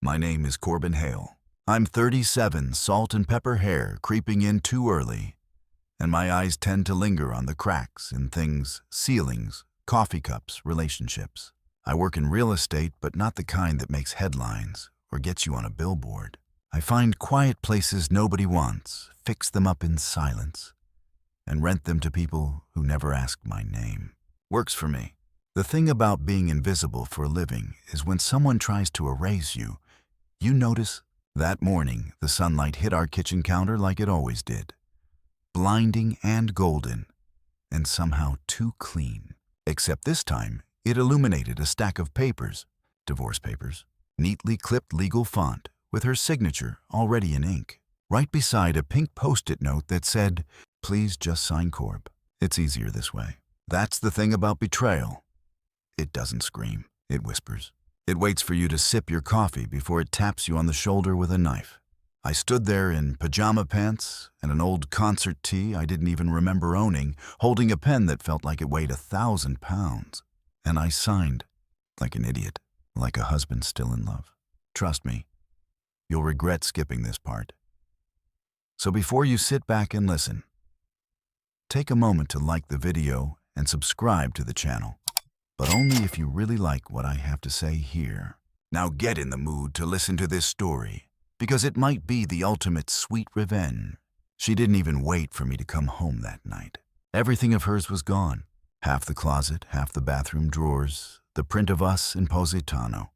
My name is Corbin Hale. I'm 37, salt and pepper hair creeping in too early, and my eyes tend to linger on the cracks in things, ceilings, coffee cups, relationships. I work in real estate, but not the kind that makes headlines or gets you on a billboard. I find quiet places nobody wants, fix them up in silence, and rent them to people who never ask my name. Works for me. The thing about being invisible for a living is when someone tries to erase you, you notice. That morning, the sunlight hit our kitchen counter like it always did. Blinding and golden, and somehow too clean. Except this time, it illuminated a stack of papers, divorce papers, neatly clipped legal font, with her signature already in ink, right beside a pink post-it note that said, "Please just sign Corb. It's easier this way." That's the thing about betrayal. It doesn't scream, it whispers. It waits for you to sip your coffee before it taps you on the shoulder with a knife. I stood there in pajama pants and an old concert tee I didn't even remember owning, holding a pen that felt like it weighed 1,000 pounds. And I signed, like an idiot, like a husband still in love. Trust me, you'll regret skipping this part. So before you sit back and listen, take a moment to like the video and subscribe to the channel. But only if you really like what I have to say here. Now get in the mood to listen to this story, because it might be the ultimate sweet revenge. She didn't even wait for me to come home that night. Everything of hers was gone. Half the closet, half the bathroom drawers, the print of us in Positano.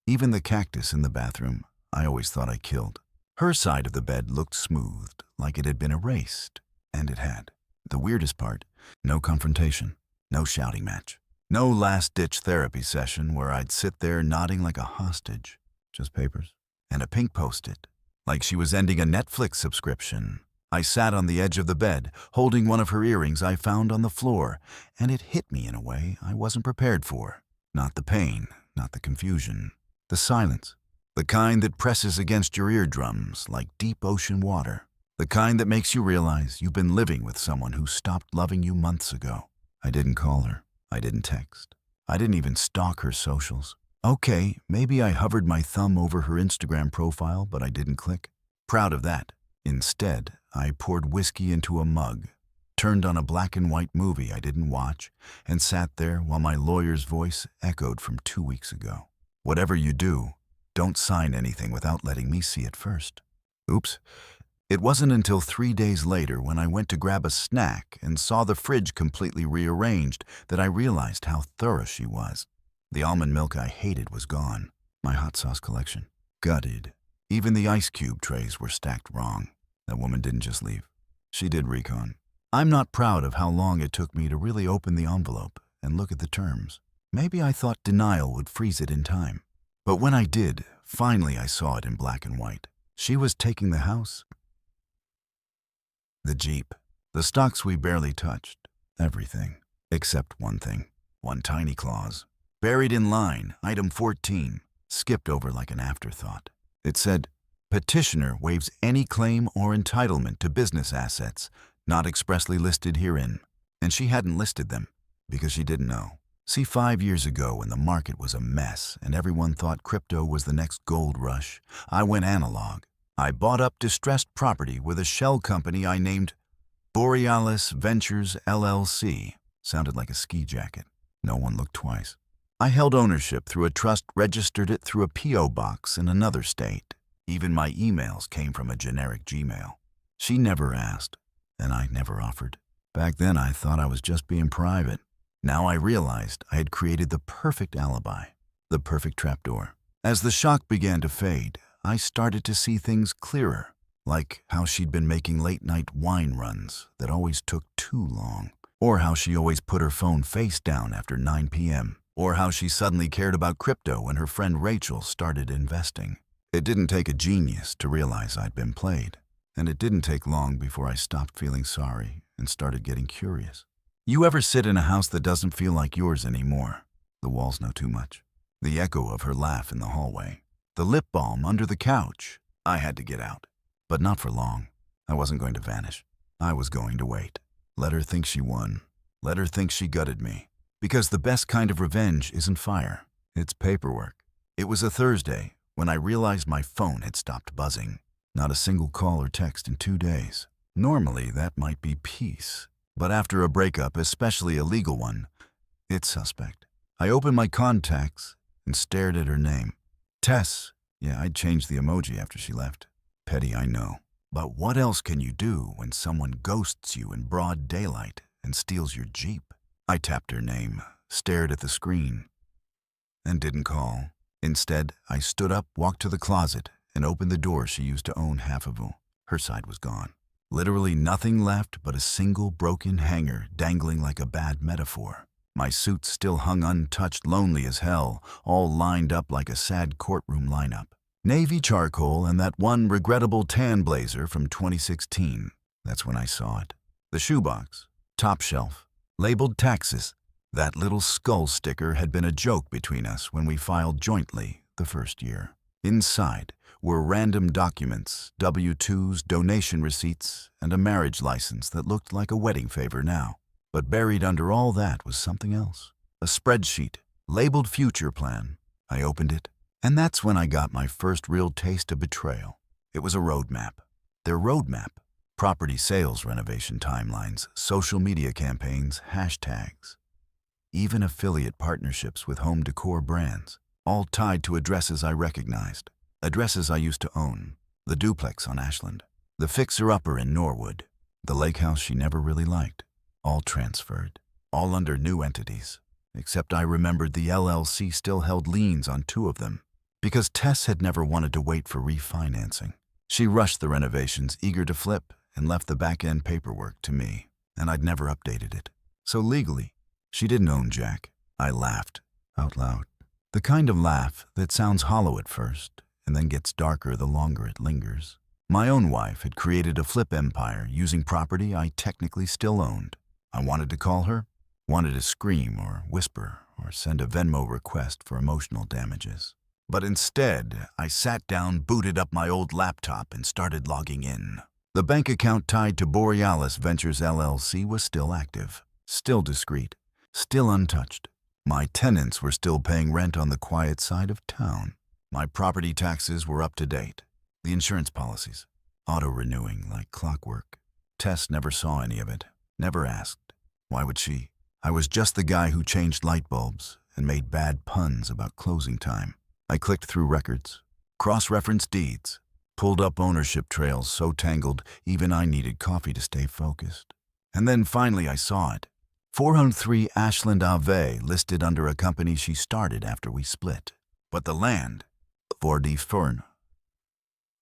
Even the cactus in the bathroom, I always thought I killed. Her side of the bed looked smoothed, like it had been erased, and it had. The weirdest part, no confrontation, no shouting match. No last-ditch therapy session where I'd sit there nodding like a hostage. Just papers and a pink post-it, like she was ending a Netflix subscription. I sat on the edge of the bed, holding one of her earrings I found on the floor, and it hit me in a way I wasn't prepared for. Not the pain, not the confusion, the silence. The kind that presses against your eardrums like deep ocean water. The kind that makes you realize you've been living with someone who stopped loving you months ago. I didn't call her. I didn't text. I didn't even stalk her socials. Okay, maybe I hovered my thumb over her Instagram profile, but I didn't click. Proud of that. Instead, I poured whiskey into a mug, turned on a black and white movie I didn't watch, and sat there while my lawyer's voice echoed from 2 weeks ago. Whatever you do, don't sign anything without letting me see it first. Oops. It wasn't until 3 days later when I went to grab a snack and saw the fridge completely rearranged that I realized how thorough she was. The almond milk I hated was gone. My hot sauce collection, gutted. Even the ice cube trays were stacked wrong. That woman didn't just leave. She did recon. I'm not proud of how long it took me to really open the envelope and look at the terms. Maybe I thought denial would freeze it in time. But when I did, finally I saw it in black and white. She was taking the house. The Jeep, the stocks we barely touched, everything, except one thing, one tiny clause. Buried in line, item 14, skipped over like an afterthought. It said, "Petitioner waives any claim or entitlement to business assets not expressly listed herein." And she hadn't listed them because she didn't know. See, 5 years ago when the market was a mess and everyone thought crypto was the next gold rush, I went analog. I bought up distressed property with a shell company I named Borealis Ventures LLC. Sounded like a ski jacket. No one looked twice. I held ownership through a trust, registered it through a P.O. box in another state. Even my emails came from a generic Gmail. She never asked, and I never offered. Back then I thought I was just being private. Now I realized I had created the perfect alibi, the perfect trapdoor. As the shock began to fade, I started to see things clearer, like how she'd been making late-night wine runs that always took too long, or how she always put her phone face down after 9 p.m., or how she suddenly cared about crypto when her friend Rachel started investing. It didn't take a genius to realize I'd been played, and it didn't take long before I stopped feeling sorry and started getting curious. You ever sit in a house that doesn't feel like yours anymore? The walls know too much. The echo of her laugh in the hallway. The lip balm under the couch. I had to get out. But not for long. I wasn't going to vanish. I was going to wait. Let her think she won. Let her think she gutted me. Because the best kind of revenge isn't fire. It's paperwork. It was a Thursday, when I realized my phone had stopped buzzing. Not a single call or text in 2 days. Normally, that might be peace. But after a breakup, especially a legal one, it's suspect. I opened my contacts and stared at her name. Tess. Yeah, I'd changed the emoji after she left. Petty, I know. But what else can you do when someone ghosts you in broad daylight and steals your Jeep? I tapped her name, stared at the screen, and didn't call. Instead, I stood up, walked to the closet, and opened the door she used to own half of. Her side was gone. Literally nothing left but a single broken hanger dangling like a bad metaphor. My suit still hung untouched, lonely as hell, all lined up like a sad courtroom lineup. Navy charcoal and that one regrettable tan blazer from 2016. That's when I saw it. The shoebox, top shelf, labeled taxes. That little skull sticker had been a joke between us when we filed jointly the first year. Inside were random documents, W-2s, donation receipts, and a marriage license that looked like a wedding favor now. But buried under all that was something else. A spreadsheet, labeled future plan. I opened it, and that's when I got my first real taste of betrayal. It was a roadmap. Their roadmap. Property sales renovation timelines, social media campaigns, hashtags. Even affiliate partnerships with home decor brands, all tied to addresses I recognized. Addresses I used to own. The duplex on Ashland. The fixer-upper in Norwood. The lake house she never really liked. All transferred. All under new entities. Except I remembered the LLC still held liens on 2 of them. Because Tess had never wanted to wait for refinancing. She rushed the renovations, eager to flip, and left the back-end paperwork to me. And I'd never updated it. So legally, she didn't own Jack. I laughed, out loud. The kind of laugh that sounds hollow at first, and then gets darker the longer it lingers. My own wife had created a flip empire using property I technically still owned. I wanted to call her, wanted to scream or whisper or send a Venmo request for emotional damages. But instead, I sat down, booted up my old laptop, and started logging in. The bank account tied to Borealis Ventures LLC was still active, still discreet, still untouched. My tenants were still paying rent on the quiet side of town. My property taxes were up to date. The insurance policies, auto-renewing like clockwork. Tess never saw any of it, never asked. Why would she? I was just the guy who changed light bulbs and made bad puns about closing time. I clicked through records, cross-referenced deeds, pulled up ownership trails so tangled even I needed coffee to stay focused. And then finally I saw it. 403 Ashland Ave listed under a company she started after we split. But the land, 4D Fern.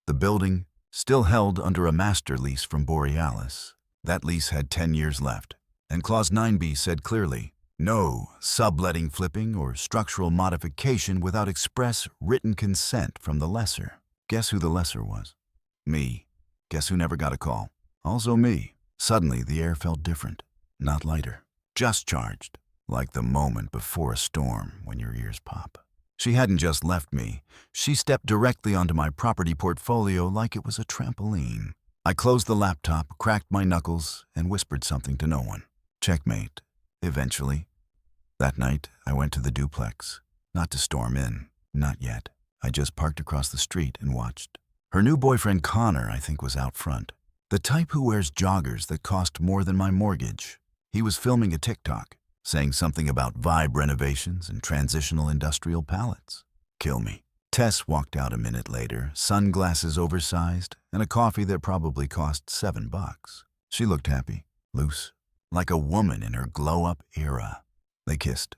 The building, still held under a master lease from Borealis. That lease had 10 years left, and Clause 9B said clearly, no subletting, flipping, or structural modification without express written consent from the lessor. Guess who the lessor was? Me. Guess who never got a call? Also me. Suddenly, the air felt different, not lighter. Just charged, like the moment before a storm when your ears pop. She hadn't just left me. She stepped directly onto my property portfolio like it was a trampoline. I closed the laptop, cracked my knuckles, and whispered something to no one. Checkmate. Eventually. That night, I went to the duplex. Not to storm in. Not yet. I just parked across the street and watched. Her new boyfriend Connor, I think, was out front. The type who wears joggers that cost more than my mortgage. He was filming a TikTok, saying something about vibe renovations and transitional industrial palettes. Kill me. Tess walked out a minute later, sunglasses oversized, and a coffee that probably cost $7. She looked happy, loose, like a woman in her glow-up era. They kissed,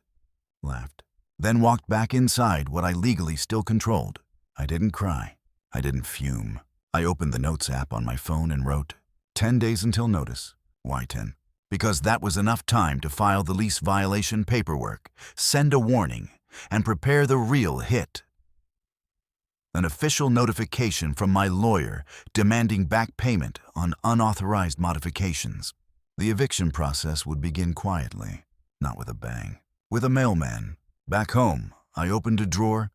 laughed, then walked back inside what I legally still controlled. I didn't cry. I didn't fume. I opened the Notes app on my phone and wrote, 10 days until notice. Why 10? Because that was enough time to file the lease violation paperwork, send a warning, and prepare the real hit. An official notification from my lawyer demanding back payment on unauthorized modifications. The eviction process would begin quietly, not with a bang. With a mailman. Back home, I opened a drawer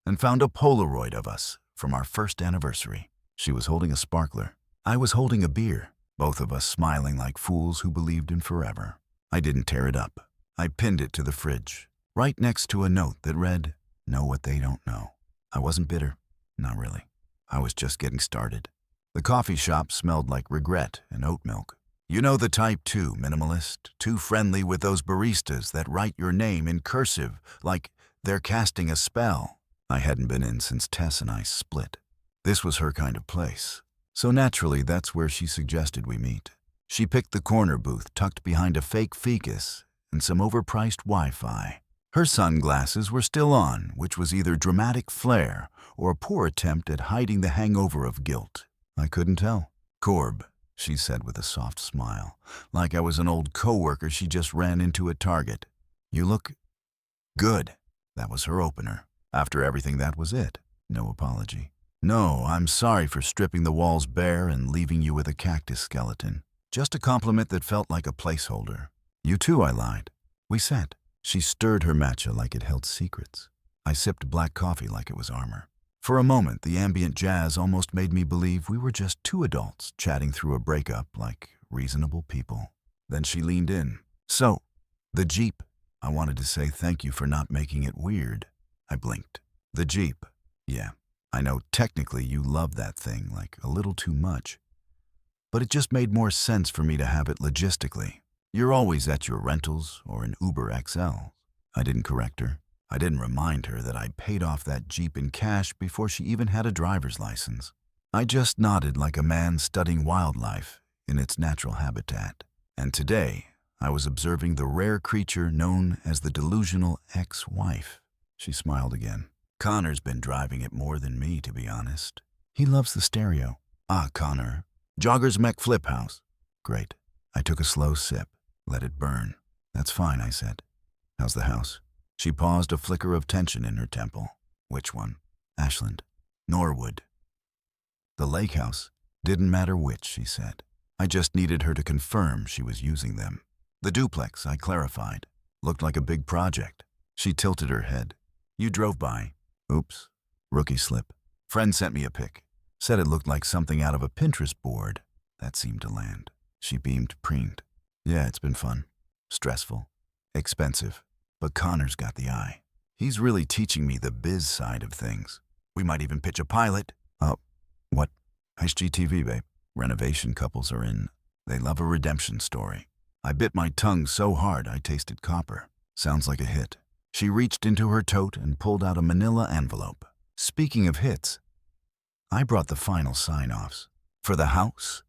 and found a Polaroid of us from our first anniversary. She was holding a sparkler. I was holding a beer, both of us smiling like fools who believed in forever. I didn't tear it up. I pinned it to the fridge, right next to a note that read, know what they don't know. I wasn't bitter. Not really. I was just getting started. The coffee shop smelled like regret and oat milk. You know the type, too, minimalist, too friendly with those baristas that write your name in cursive like they're casting a spell. I hadn't been in since Tess and I split. This was her kind of place. So naturally, that's where she suggested we meet. She picked the corner booth tucked behind a fake ficus and some overpriced Wi-Fi. Her sunglasses were still on, which was either dramatic flair or a poor attempt at hiding the hangover of guilt. I couldn't tell. "Corb," she said with a soft smile, like I was an old coworker she just ran into at Target. "You look good." That was her opener. After everything, that was it. No apology. "No, I'm sorry for stripping the walls bare and leaving you with a cactus skeleton. Just a compliment that felt like a placeholder." "You too," I lied. We sat. She stirred her matcha like it held secrets. I sipped black coffee like it was armor. For a moment, the ambient jazz almost made me believe we were just two adults chatting through a breakup like reasonable people. Then she leaned in. "So, the Jeep. I wanted to say thank you for not making it weird." I blinked. "The Jeep. Yeah, I know technically you love that thing like a little too much. But it just made more sense for me to have it logistically. You're always at your rentals or in Uber XL." I didn't correct her. I didn't remind her that I paid off that Jeep in cash before she even had a driver's license. I just nodded like a man studying wildlife in its natural habitat. And today, I was observing the rare creature known as the delusional ex-wife. She smiled again. "Connor's been driving it more than me, to be honest. He loves the stereo." "Ah, Connor. Jogger's Mech Flip House." "Great." I took a slow sip. Let it burn. "That's fine," I said. "How's the house?" She paused, a flicker of tension in her temple. "Which one?" "Ashland." "Norwood." "The lake house." "Didn't matter which," she said. I just needed her to confirm she was using them. "The duplex," I clarified. "Looked like a big project." She tilted her head. "You drove by." "Oops. Rookie slip. Friend sent me a pic. Said it looked like something out of a Pinterest board." That seemed to land. She beamed, preened. "Yeah, it's been fun. Stressful. Expensive. But Connor's got the eye. He's really teaching me the biz side of things. We might even pitch a pilot." "Oh, what?" "HGTV, babe. Renovation couples are in. They love a redemption story." I bit my tongue so hard I tasted copper. Sounds like a hit. She reached into her tote and pulled out a manila envelope. "Speaking of hits, I brought the final sign-offs. For the house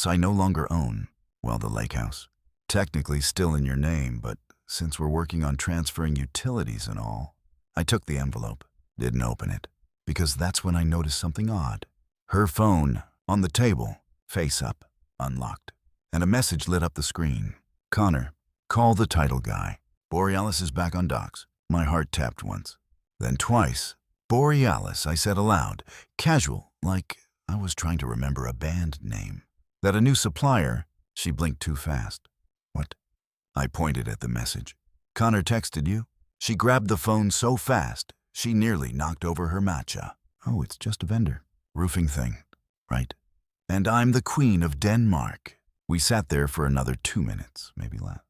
I no longer own. Well, the lake house. Technically still in your name, but since we're working on transferring utilities and all." I took the envelope. Didn't open it. Because that's when I noticed something odd. Her phone, on the table, face up, unlocked. And a message lit up the screen. "Connor, call the title guy. Borealis is back on docks." My heart tapped once. Then twice. "Borealis," I said aloud. Casual, like I was trying to remember a band name. "That a new supplier?" She blinked too fast. "What?" I pointed at the message. "Connor texted you?" She grabbed the phone so fast, she nearly knocked over her matcha. "Oh, it's just a vendor. Roofing thing. Right. And I'm the Queen of Denmark." We sat there for another 2 minutes, maybe less.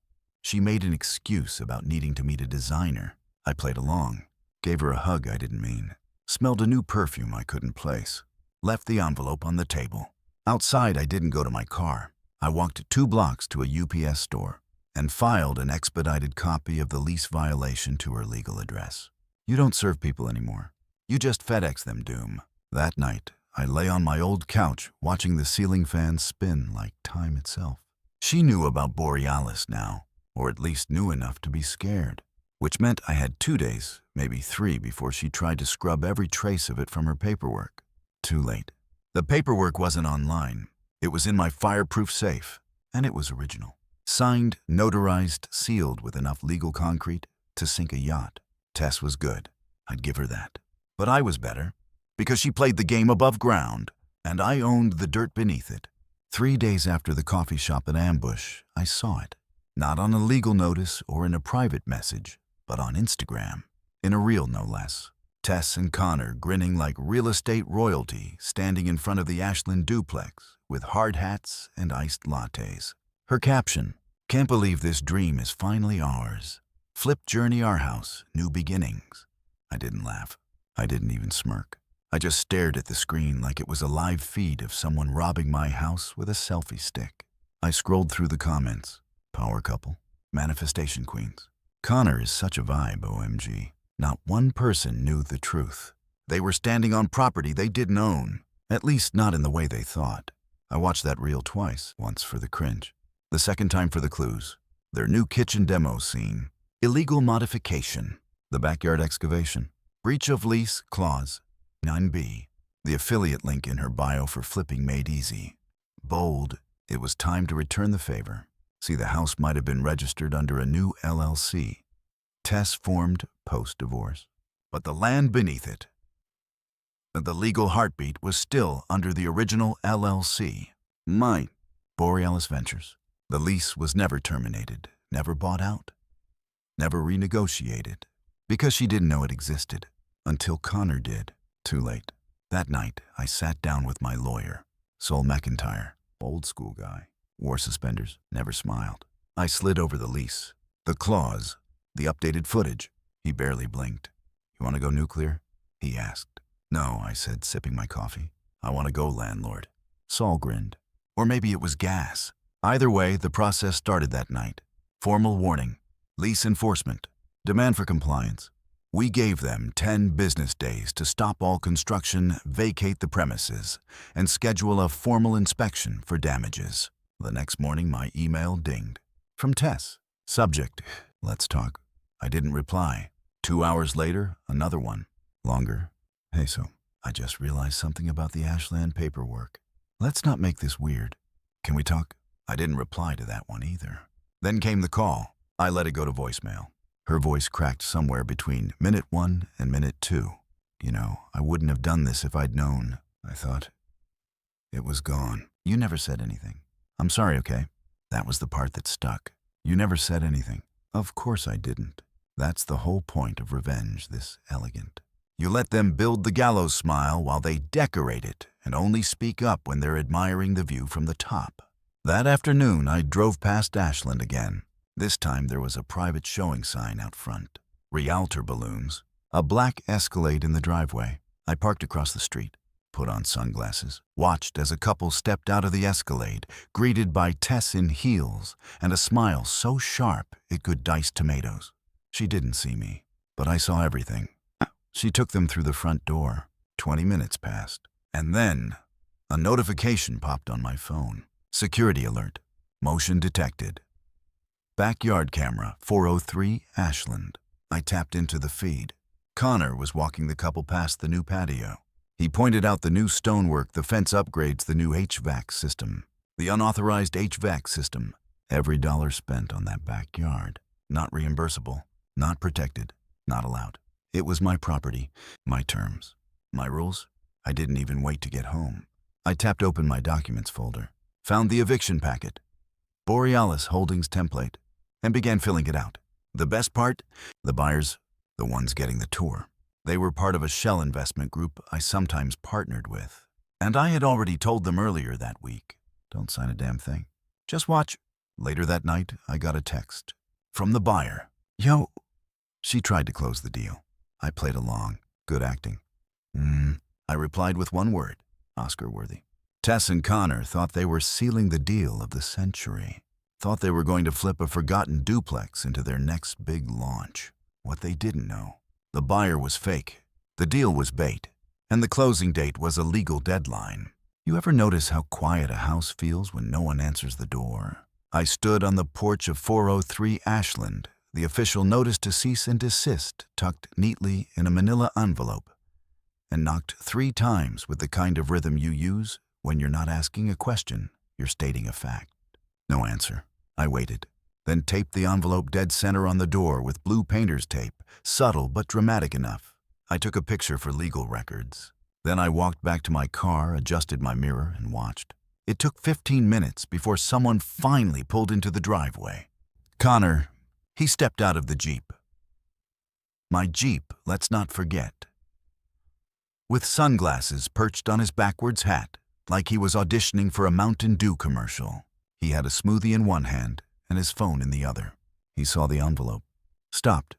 She made an excuse about needing to meet a designer. I played along. Gave her a hug I didn't mean. Smelled a new perfume I couldn't place. Left the envelope on the table. Outside, I didn't go to my car. I walked 2 blocks to a UPS store and filed an expedited copy of the lease violation to her legal address. You don't serve people anymore. You just FedEx them doom. That night, I lay on my old couch watching the ceiling fan spin like time itself. She knew about Borealis now, or at least knew enough to be scared, which meant I had 2 days, maybe 3, before she tried to scrub every trace of it from her paperwork. Too late. The paperwork wasn't online. It was in my fireproof safe, and it was original. Signed, notarized, sealed with enough legal concrete to sink a yacht. Tess was good. I'd give her that. But I was better, because she played the game above ground, and I owned the dirt beneath it. 3 days after the coffee shop at Ambush, I saw it. Not on a legal notice or in a private message, but on Instagram. In a reel, no less. Tess and Connor grinning like real estate royalty, standing in front of the Ashland duplex with hard hats and iced lattes. Her caption, "Can't believe this dream is finally ours. Flip journey our house, new beginnings." I didn't laugh. I didn't even smirk. I just stared at the screen like it was a live feed of someone robbing my house with a selfie stick. I scrolled through the comments. Power couple. Manifestation queens. Connor is such a vibe, OMG. Not one person knew the truth. They were standing on property they didn't own. At least not in the way they thought. I watched that reel twice, once for the cringe. The second time for the clues. Their new kitchen demo scene. Illegal modification. The backyard excavation. Breach of lease clause. 9B. The affiliate link in her bio for flipping made easy. Bold. It was time to return the favor. See, the house might have been registered under a new LLC. Tess formed post-divorce. But the land beneath it, the legal heartbeat, was still under the original LLC. Mine. Borealis Ventures. The lease was never terminated, never bought out, never renegotiated, because she didn't know it existed, until Connor did. Too late. That night, I sat down with my lawyer, Sol McIntyre, old school guy, wore suspenders, never smiled. I slid over the lease, the clause, the updated footage. He barely blinked. "You want to go nuclear?" he asked. "No," I said, sipping my coffee. "I want to go, landlord." Sol grinned. Or maybe it was gas. Either way, the process started that night. Formal warning, lease enforcement, demand for compliance. We gave them 10 business days to stop all construction, vacate the premises, and schedule a formal inspection for damages. The next morning, my email dinged. From Tess. Subject, let's talk. I didn't reply. 2 hours later, another one. Longer. Hey, so I just realized something about the Ashland paperwork. Let's not make this weird. Can we talk? I didn't reply to that one either. Then came the call. I let it go to voicemail. Her voice cracked somewhere between minute 1 and minute 2. You know, I wouldn't have done this if I'd known, I thought. It was gone. You never said anything. I'm sorry, okay? That was the part that stuck. You never said anything. Of course I didn't. That's the whole point of revenge, this elegant. You let them build the gallows smile while they decorate it and only speak up when they're admiring the view from the top. That afternoon, I drove past Ashland again. This time there was a private showing sign out front. Rialtor balloons. A black Escalade in the driveway. I parked across the street, put on sunglasses, watched as a couple stepped out of the Escalade, greeted by Tess in heels and a smile so sharp it could dice tomatoes. She didn't see me, but I saw everything. She took them through the front door. 20 minutes passed. And then, a notification popped on my phone. Security alert. Motion detected. Backyard camera, 403 Ashland. I tapped into the feed. Connor was walking the couple past the new patio. He pointed out the new stonework, the fence upgrades, the new HVAC system. The unauthorized HVAC system. Every dollar spent on that backyard. Not reimbursable. Not protected. Not allowed. It was my property. My terms. My rules. I didn't even wait to get home. I tapped open my documents folder. Found the eviction packet. Borealis Holdings template. And began filling it out. The best part? The buyers, the ones getting the tour. They were part of a shell investment group I sometimes partnered with. And I had already told them earlier that week, don't sign a damn thing. Just watch. Later that night, I got a text. From the buyer. Yo. She tried to close the deal. I played along. Good acting. I replied with one word. Oscar-worthy. Tess and Connor thought they were sealing the deal of the century. Thought they were going to flip a forgotten duplex into their next big launch. What they didn't know. The buyer was fake. The deal was bait. And the closing date was a legal deadline. You ever notice how quiet a house feels when no one answers the door? I stood on the porch of 403 Ashland, the official notice to cease and desist tucked neatly in a manila envelope, and knocked 3 times with the kind of rhythm you use when you're not asking a question, you're stating a fact. No answer. I waited, then taped the envelope dead center on the door with blue painter's tape, subtle but dramatic enough. I took a picture for legal records. Then I walked back to my car, adjusted my mirror, and watched. It took 15 minutes before someone finally pulled into the driveway. Connor, he stepped out of the Jeep. My Jeep, let's not forget. With sunglasses perched on his backwards hat, like he was auditioning for a Mountain Dew commercial. He had a smoothie in one hand and his phone in the other. He saw the envelope, stopped,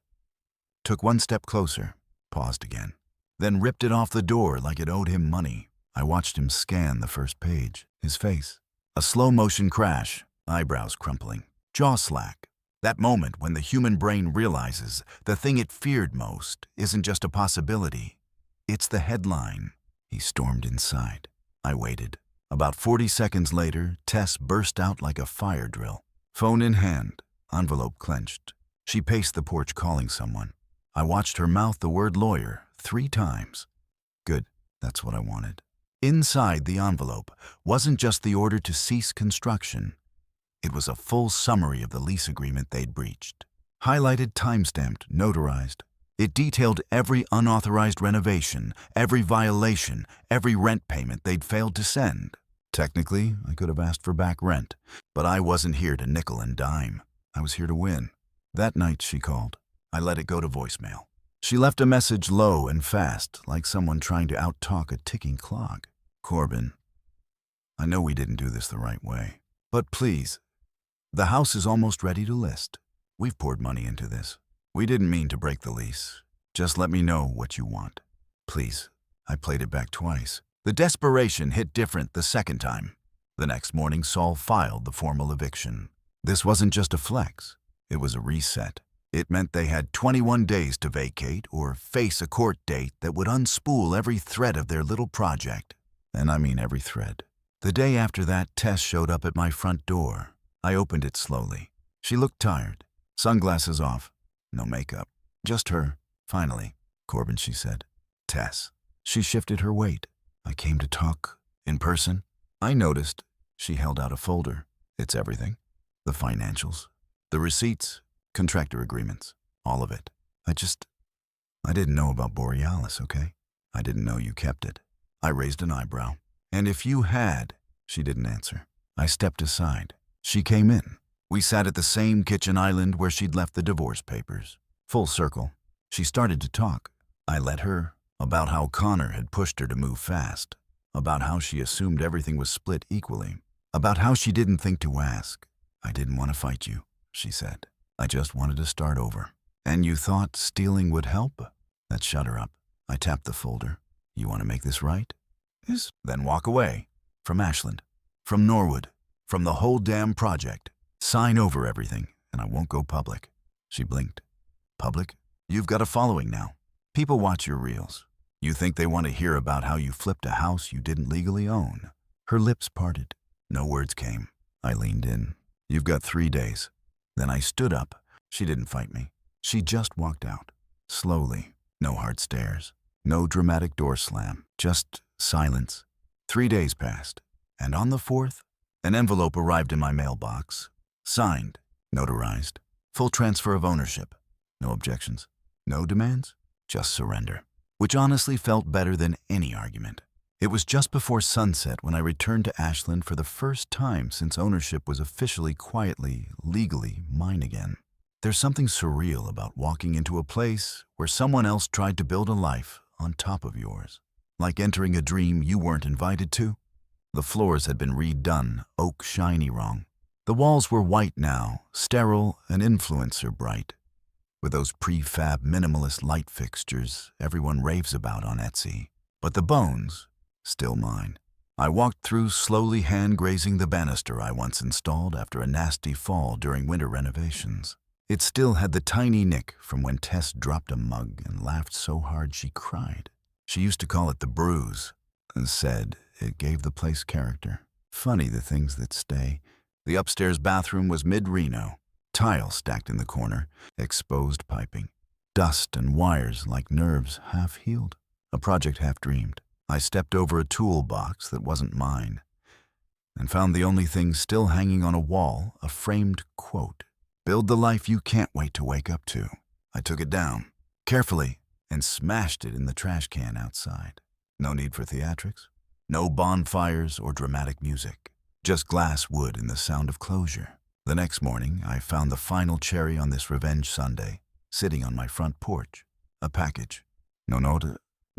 took one step closer, paused again. then ripped it off the door like it owed him money. I watched him scan the first page. His face. A slow-motion crash, eyebrows crumpling, jaw slack. That moment when the human brain realizes the thing it feared most isn't just a possibility, it's the headline. He stormed inside. I waited. About 40 seconds later, Tess burst out like a fire drill. Phone in hand, envelope clenched. She paced the porch calling someone. I watched her mouth the word lawyer 3 times. Good, that's what I wanted. Inside the envelope wasn't just the order to cease construction. It was a full summary of the lease agreement they'd breached. Highlighted, time-stamped, notarized. It detailed every unauthorized renovation, every violation, every rent payment they'd failed to send. Technically, I could have asked for back rent, but I wasn't here to nickel and dime. I was here to win. That night, she called. I let it go to voicemail. She left a message low and fast, like someone trying to out-talk a ticking clock. Corbin, I know we didn't do this the right way, but please, the house is almost ready to list. We've poured money into this. We didn't mean to break the lease. Just let me know what you want. Please. I played it back twice. The desperation hit different the second time. The next morning, Saul filed the formal eviction. This wasn't just a flex. It was a reset. It meant they had 21 days to vacate or face a court date that would unspool every thread of their little project. And I mean every thread. The day after that, Tess showed up at my front door. I opened it slowly. She looked tired. Sunglasses off. No makeup. Just her. Finally. Corbin, she said. Tess. She shifted her weight. I came to talk. In person. I noticed. She held out a folder. It's everything. The financials. The receipts. Contractor agreements. All of it. I didn't know about Borealis, okay? I didn't know you kept it. I raised an eyebrow. And if you had, she didn't answer. I stepped aside. She came in. We sat at the same kitchen island where she'd left the divorce papers. Full circle. She started to talk. I let her. About how Connor had pushed her to move fast. About how she assumed everything was split equally. About how she didn't think to ask. I didn't want to fight you, she said. I just wanted to start over. And you thought stealing would help? That shut her up. I tapped the folder. You want to make this right? Yes. Then walk away. From Ashland. From Norwood. From the whole damn project. Sign over everything, and I won't go public. She blinked. Public? You've got a following now. People watch your reels. You think they want to hear about how you flipped a house you didn't legally own. Her lips parted. No words came. I leaned in. You've got 3 days. Then I stood up. She didn't fight me. She just walked out. Slowly. No hard stares. No dramatic door slam. Just silence. 3 days passed. And on the 4th, an envelope arrived in my mailbox. Signed. Notarized. Full transfer of ownership. No objections. No demands. Just surrender. Which honestly felt better than any argument. It was just before sunset when I returned to Ashland for the first time since ownership was officially, quietly, legally mine again. There's something surreal about walking into a place where someone else tried to build a life on top of yours. Like entering a dream you weren't invited to. The floors had been redone, oak shiny wrong. The walls were white now, sterile and influencer bright. With those prefab minimalist light fixtures everyone raves about on Etsy. But the bones, still mine. I walked through, slowly hand-grazing the banister I once installed after a nasty fall during winter renovations. It still had the tiny nick from when Tess dropped a mug and laughed so hard she cried. She used to call it the bruise, and said it gave the place character. Funny the things that stay. The upstairs bathroom was mid-Reno. Tile stacked in the corner, exposed piping. Dust and wires like nerves half-healed. A project half-dreamed. I stepped over a toolbox that wasn't mine and found the only thing still hanging on a wall, a framed quote. Build the life you can't wait to wake up to. I took it down, carefully, and smashed it in the trash can outside. No need for theatrics. No bonfires or dramatic music. Just glass wood and the sound of closure. The next morning, I found the final cherry on this revenge Sunday, sitting on my front porch. A package. No note,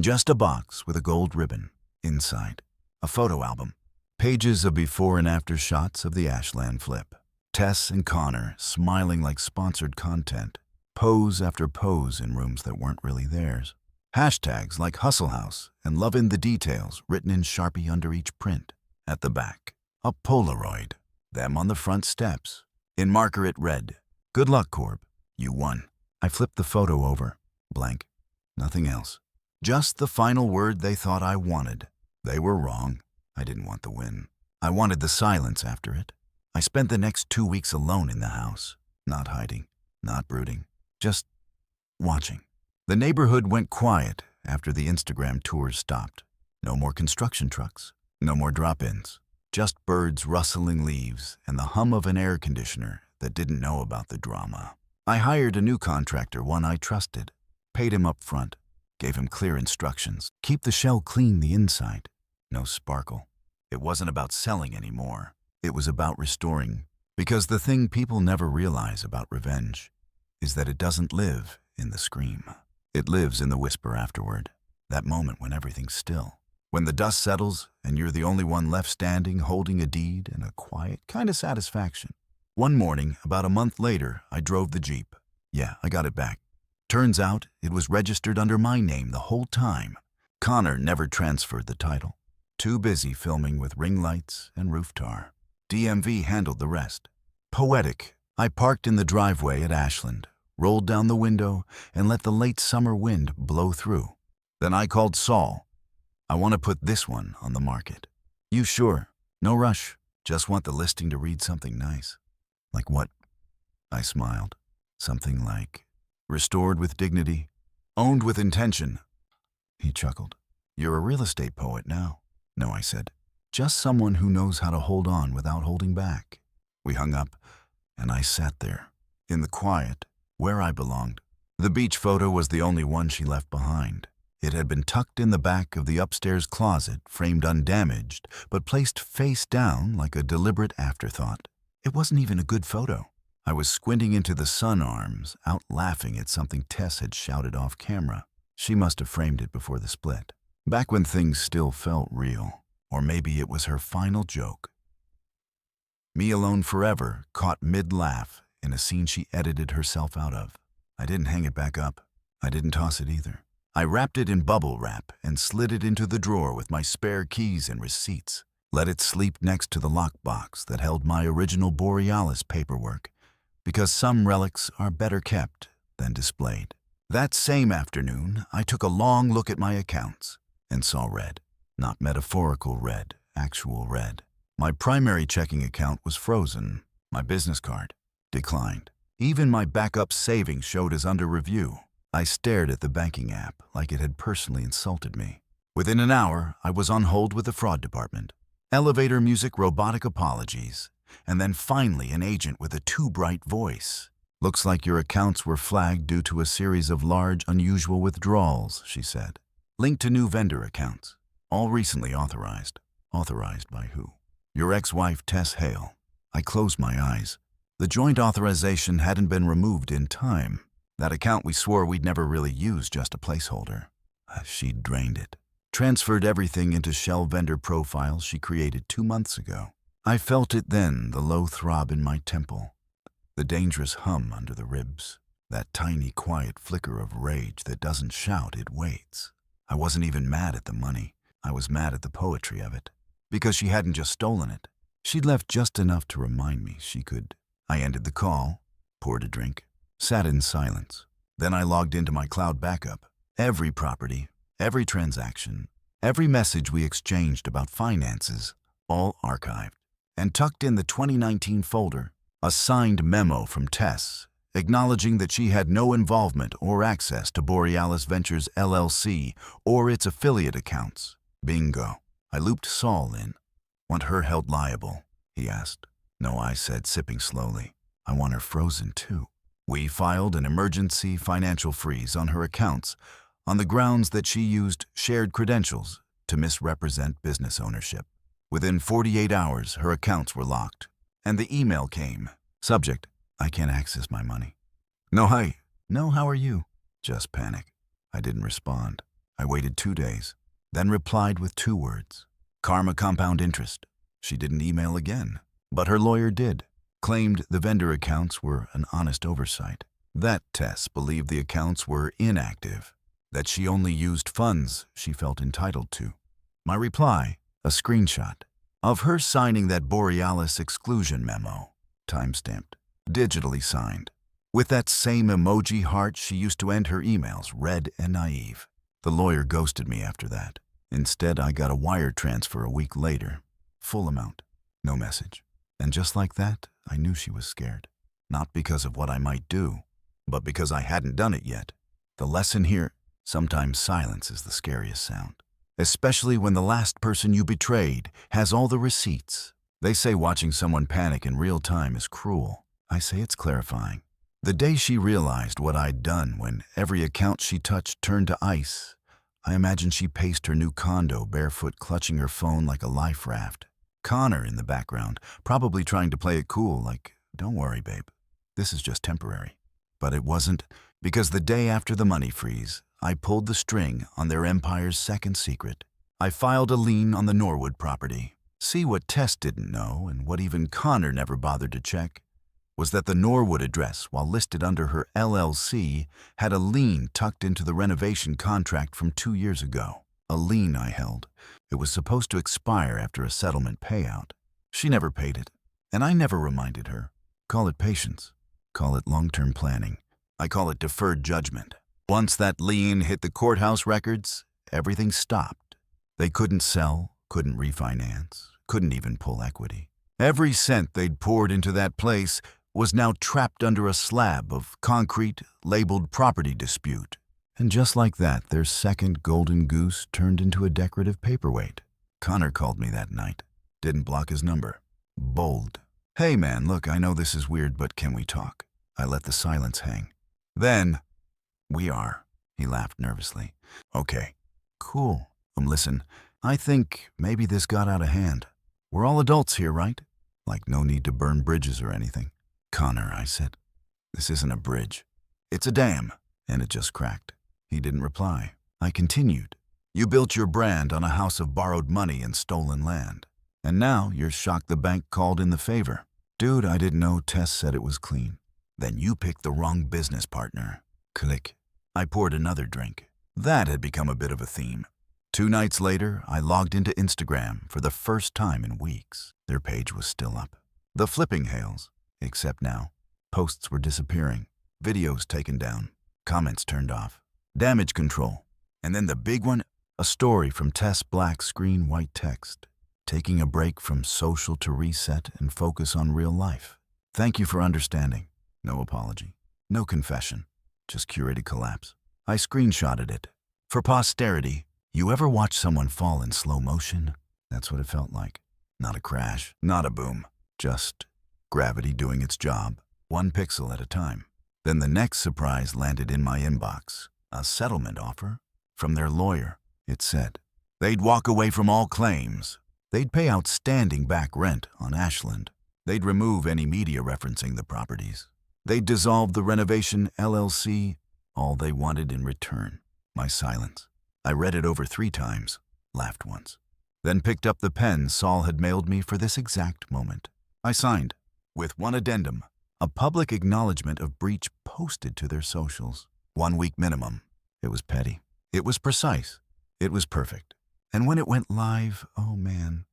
just a box with a gold ribbon. Inside, a photo album. Pages of before and after shots of the Ashland flip. Tess and Connor smiling like sponsored content. Pose after pose in rooms that weren't really theirs. Hashtags like Hustle House and Love in the Details written in Sharpie under each print. At the back, a Polaroid. Them on the front steps. In marker it read, "Good luck, Corb. You won." I flipped the photo over. Blank. Nothing else. Just the final word they thought I wanted. They were wrong. I didn't want the win. I wanted the silence after it. I spent the next 2 weeks alone in the house. Not hiding. Not brooding. Just watching. The neighborhood went quiet after the Instagram tours stopped. No more construction trucks. No more drop-ins. Just birds rustling leaves and the hum of an air conditioner that didn't know about the drama. I hired a new contractor, one I trusted. Paid him up front. Gave him clear instructions. Keep the shell clean the inside. No sparkle. It wasn't about selling anymore. It was about restoring. Because the thing people never realize about revenge is that it doesn't live in the scream. It lives in the whisper afterward. That moment when everything's still. When the dust settles and you're the only one left standing holding a deed and a quiet kind of satisfaction. One morning, about a month later, I drove the Jeep. Yeah, I got it back. Turns out it was registered under my name the whole time. Connor never transferred the title. Too busy filming with ring lights and roof tar. DMV handled the rest. Poetic, I parked in the driveway at Ashland, rolled down the window, and let the late summer wind blow through. Then I called Saul. "I want to put this one on the market." "You sure?" "No rush. Just want the listing to read something nice." "Like what?" I smiled. "Something like, restored with dignity, owned with intention." He chuckled. "You're a real estate poet now." "No," I said. "Just someone who knows how to hold on without holding back." We hung up, and I sat there, in the quiet, where I belonged. The beach photo was the only one she left behind. It had been tucked in the back of the upstairs closet, framed undamaged, but placed face down like a deliberate afterthought. It wasn't even a good photo. I was squinting into the sun arms, out laughing at something Tess had shouted off camera. She must have framed it before the split. Back when things still felt real. Or maybe it was her final joke. Me Alone Forever caught mid-laugh in a scene she edited herself out of. I didn't hang it back up. I didn't toss it either. I wrapped it in bubble wrap and slid it into the drawer with my spare keys and receipts. Let it sleep next to the lockbox that held my original Borealis paperwork, because some relics are better kept than displayed. That same afternoon, I took a long look at my accounts and saw red. Not metaphorical red, actual red. My primary checking account was frozen. My business card declined. Even my backup savings showed as under review. I stared at the banking app like it had personally insulted me. Within an hour, I was on hold with the fraud department. Elevator music, robotic apologies, and then finally an agent with a too bright voice. "Looks like your accounts were flagged due to a series of large, unusual withdrawals," she said. "Linked to new vendor accounts. All recently authorized." Authorized by who? "Your ex-wife, Tess Hale." I closed my eyes. The joint authorization hadn't been removed in time. That account we swore we'd never really use, just a placeholder. She'd drained it. Transferred everything into shell vendor profiles she created 2 months ago. I felt it then, the low throb in my temple. The dangerous hum under the ribs. That tiny, quiet flicker of rage that doesn't shout, it waits. I wasn't even mad at the money. I was mad at the poetry of it. Because she hadn't just stolen it. She'd left just enough to remind me she could. I ended the call, poured a drink, sat in silence. Then I logged into my cloud backup. Every property, every transaction, every message we exchanged about finances, all archived. And tucked in the 2019 folder, a signed memo from Tess, acknowledging that she had no involvement or access to Borealis Ventures LLC or its affiliate accounts. Bingo. I looped Saul in. "Want her held liable?" he asked. "No," I said, sipping slowly. "I want her frozen too." We filed an emergency financial freeze on her accounts on the grounds that she used shared credentials to misrepresent business ownership. Within 48 hours, her accounts were locked, and the email came. Subject: "I can't access my money." "No, hi." "No, how are you?" Just panic. I didn't respond. I waited 2 days, then replied with 2 words. "Karma compound interest." She didn't email again, but her lawyer did. Claimed the vendor accounts were an honest oversight. That Tess believed the accounts were inactive. that she only used funds she felt entitled to. My reply, a screenshot of her signing that Borealis exclusion memo, timestamped, digitally signed, with that same emoji heart she used to end her emails, red and naive. The lawyer ghosted me after that. Instead, I got a wire transfer a week later. Full amount, no message. And just like that, I knew she was scared. Not because of what I might do, but because I hadn't done it yet. The lesson here, sometimes silence is the scariest sound. Especially when the last person you betrayed has all the receipts. They say watching someone panic in real time is cruel. I say it's clarifying. The day she realized what I'd done, when every account she touched turned to ice, I imagine she paced her new condo barefoot, clutching her phone like a life raft. Connor in the background, probably trying to play it cool, like, "Don't worry, babe. This is just temporary." But it wasn't, because the day after the money freeze, I pulled the string on their empire's second secret. I filed a lien on the Norwood property. See, what Tess didn't know, and what even Connor never bothered to check, was that the Norwood address, while listed under her LLC, had a lien tucked into the renovation contract from 2 years ago. A lien I held. It was supposed to expire after a settlement payout. She never paid it, and I never reminded her. Call it patience. Call it long-term planning. I call it deferred judgment. Once that lien hit the courthouse records, everything stopped. They couldn't sell, couldn't refinance, couldn't even pull equity. Every cent they'd poured into that place was now trapped under a slab of concrete labeled property dispute. And just like that, their second golden goose turned into a decorative paperweight. Connor called me that night. Didn't block his number. Bold. "Hey man, look, I know this is weird, but can we talk?" I let the silence hang. Then, "We are." He laughed nervously. "Okay, cool. Listen, I think maybe this got out of hand. We're all adults here, right? Like, no need to burn bridges or anything." "Connor," I said, "this isn't a bridge. It's a dam." And it just cracked. He didn't reply. I continued. "You built your brand on a house of borrowed money and stolen land. And now you're shocked the bank called in the favor." "Dude, I didn't know Tess said it was clean." "Then you picked the wrong business partner." Click. I poured another drink. That had become a bit of a theme. 2 nights later, I logged into Instagram for the first time in weeks. Their page was still up. The flipping hails. Except now, posts were disappearing, videos taken down, comments turned off, damage control. And then the big one, a story from Tess, black screen, white text. "Taking a break from social to reset and focus on real life. Thank you for understanding." No apology, no confession, just curated collapse. I screenshotted it. For posterity. You ever watch someone fall in slow motion? That's what it felt like. Not a crash, not a boom, just gravity doing its job, 1 pixel at a time. Then the next surprise landed in my inbox. A settlement offer from their lawyer. It said they'd walk away from all claims. They'd pay outstanding back rent on Ashland. They'd remove any media referencing the properties. They'd dissolve the renovation LLC. All they wanted in return, my silence. I read it over 3 times, laughed once, then picked up the pen Saul had mailed me for this exact moment. I signed, with one addendum, a public acknowledgement of breach posted to their socials. 1 week minimum. It was petty. It was precise. It was perfect. And when it went live, oh man.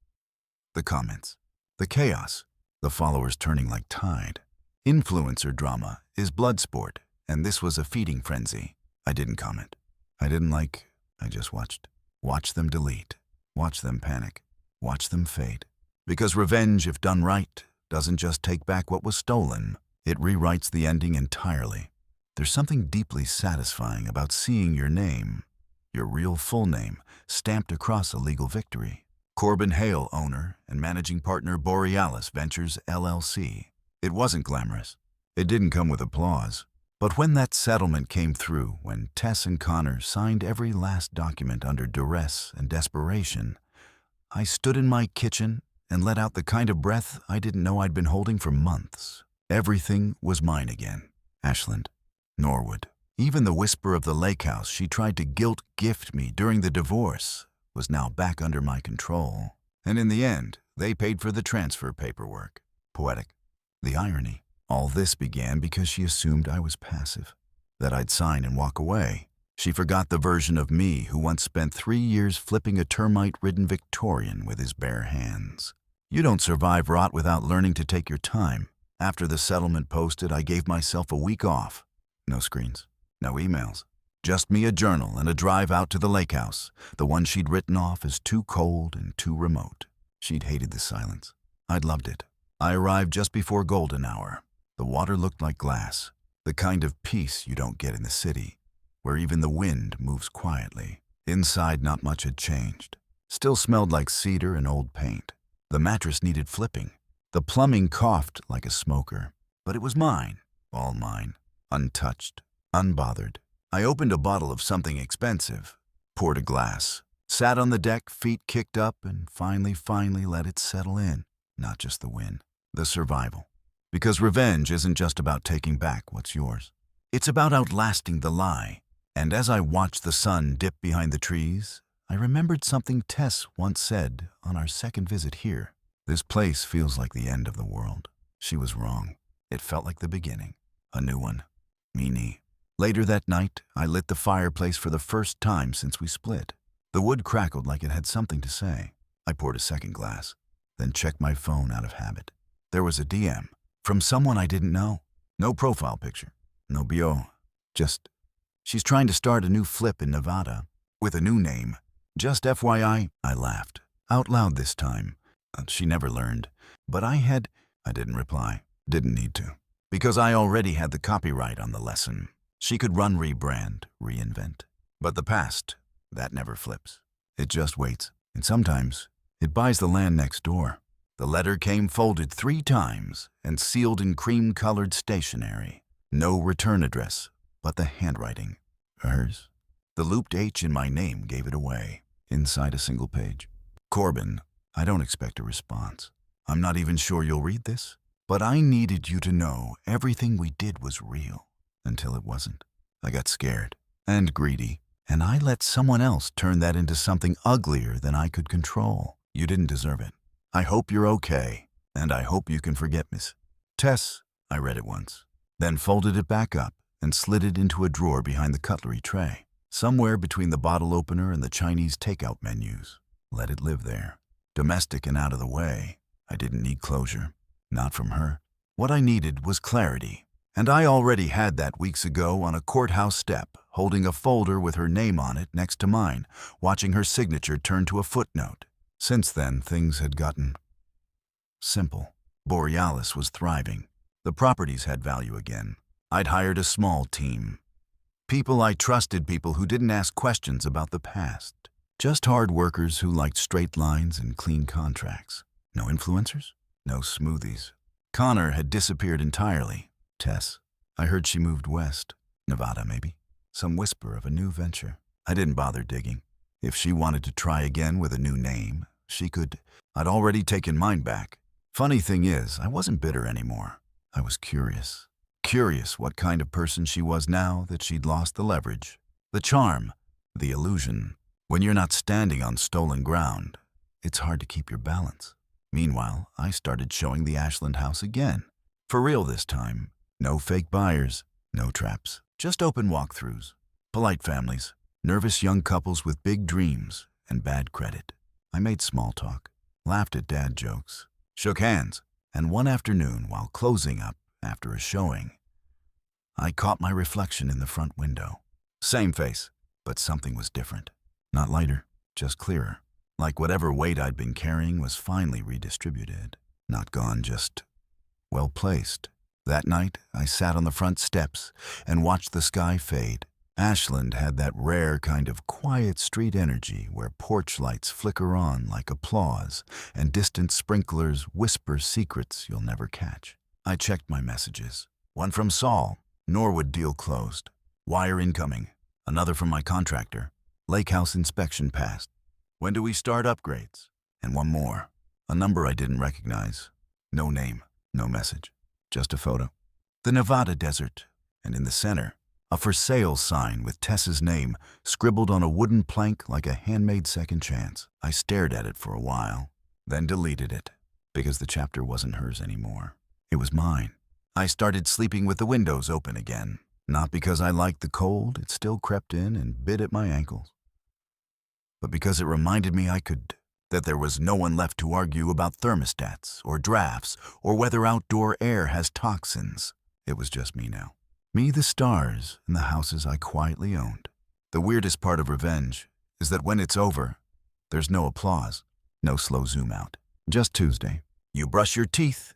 The comments. The chaos. The followers turning like tide. Influencer drama is blood sport, and this was a feeding frenzy. I didn't comment. I didn't like. I just watched. Watch them delete. Watch them panic. Watch them fade. Because revenge, if done right, doesn't just take back what was stolen. It rewrites the ending entirely. There's something deeply satisfying about seeing your name, your real full name, stamped across a legal victory. Corbin Hale, owner and managing partner, Borealis Ventures, LLC. It wasn't glamorous. It didn't come with applause. But when that settlement came through, when Tess and Connor signed every last document under duress and desperation, I stood in my kitchen and let out the kind of breath I didn't know I'd been holding for months. Everything was mine again. Ashland, Norwood, even the whisper of the lake house she tried to guilt gift me during the divorce was now back under my control. And in the end, they paid for the transfer paperwork. Poetic. The irony. All this began because she assumed I was passive, that I'd sign and walk away. She forgot the version of me who once spent 3 years flipping a termite-ridden Victorian with his bare hands. You don't survive rot without learning to take your time. After the settlement posted, I gave myself a week off. No screens, no emails. Just me, a journal, and a drive out to the lake house, the one she'd written off as too cold and too remote. She'd hated the silence. I'd loved it. I arrived just before golden hour. The water looked like glass, the kind of peace you don't get in the city, where even the wind moves quietly. Inside, not much had changed. Still smelled like cedar and old paint. The mattress needed flipping. The plumbing coughed like a smoker. But it was mine, all mine, untouched, unbothered. I opened a bottle of something expensive, poured a glass, sat on the deck, feet kicked up, and finally let it settle in. Not just the win, the survival. Because revenge isn't just about taking back what's yours. It's about outlasting the lie. And as I watched the sun dip behind the trees, I remembered something Tess once said on our second visit here. This place feels like the end of the world. She was wrong. It felt like the beginning. A new one. Meanie. Later that night, I lit the fireplace for the first time since we split. The wood crackled like it had something to say. I poured a second glass, then checked my phone out of habit. There was a DM from someone I didn't know. No profile picture, no bio. Just, she's trying to start a new flip in Nevada with a new name. Just FYI, I laughed. Out loud this time. She never learned. But I didn't reply. Didn't need to. Because I already had the copyright on the lesson. She could run, rebrand, reinvent. But the past, that never flips. It just waits. And sometimes, it buys the land next door. The letter came folded 3 times and sealed in cream-colored stationery. No return address, but the handwriting. Hers. The looped H in my name gave it away. Inside a single page. Corbin, I don't expect a response. I'm not even sure you'll read this. But I needed you to know everything we did was real. Until it wasn't. I got scared and greedy, and I let someone else turn that into something uglier than I could control. You didn't deserve it. I hope you're okay, and I hope you can forget Miss Tess. I read it once, then folded it back up and slid it into a drawer behind the cutlery tray, somewhere between the bottle opener and the Chinese takeout menus. Let it live there, domestic and out of the way. I didn't need closure, not from her. What I needed was clarity. And I already had that weeks ago on a courthouse step, holding a folder with her name on it next to mine, watching her signature turn to a footnote. Since then, things had gotten simple. Borealis was thriving. The properties had value again. I'd hired a small team. People I trusted, people who didn't ask questions about the past. Just hard workers who liked straight lines and clean contracts. No influencers, no smoothies. Connor had disappeared entirely. Tess, I heard she moved west. Nevada, maybe. Some whisper of a new venture. I didn't bother digging. If she wanted to try again with a new name, she could. I'd already taken mine back. Funny thing is, I wasn't bitter anymore. I was curious. Curious what kind of person she was now that she'd lost the leverage. The charm. The illusion. When you're not standing on stolen ground, it's hard to keep your balance. Meanwhile, I started showing the Ashland house again. For real this time. No fake buyers, no traps, just open walkthroughs. Polite families, nervous young couples with big dreams and bad credit. I made small talk, laughed at dad jokes, shook hands, and one afternoon while closing up after a showing, I caught my reflection in the front window. Same face, but something was different. Not lighter, just clearer. Like whatever weight I'd been carrying was finally redistributed. Not gone, just well placed. That night, I sat on the front steps and watched the sky fade. Ashland had that rare kind of quiet street energy where porch lights flicker on like applause and distant sprinklers whisper secrets you'll never catch. I checked my messages. One from Saul, Norwood deal closed. Wire incoming. Another from my contractor. Lake house inspection passed. When do we start upgrades? And one more. A number I didn't recognize. No name, no message. Just a photo. The Nevada desert, and in the center, a for sale sign with Tess's name scribbled on a wooden plank like a handmade second chance. I stared at it for a while, then deleted it, because the chapter wasn't hers anymore. It was mine. I started sleeping with the windows open again. Not because I liked the cold, it still crept in and bit at my ankles, but because it reminded me that there was no one left to argue about thermostats or drafts or whether outdoor air has toxins. It was just me now. Me, the stars, and the houses I quietly owned. The weirdest part of revenge is that when it's over, there's no applause, no slow zoom out. Just Tuesday. You brush your teeth,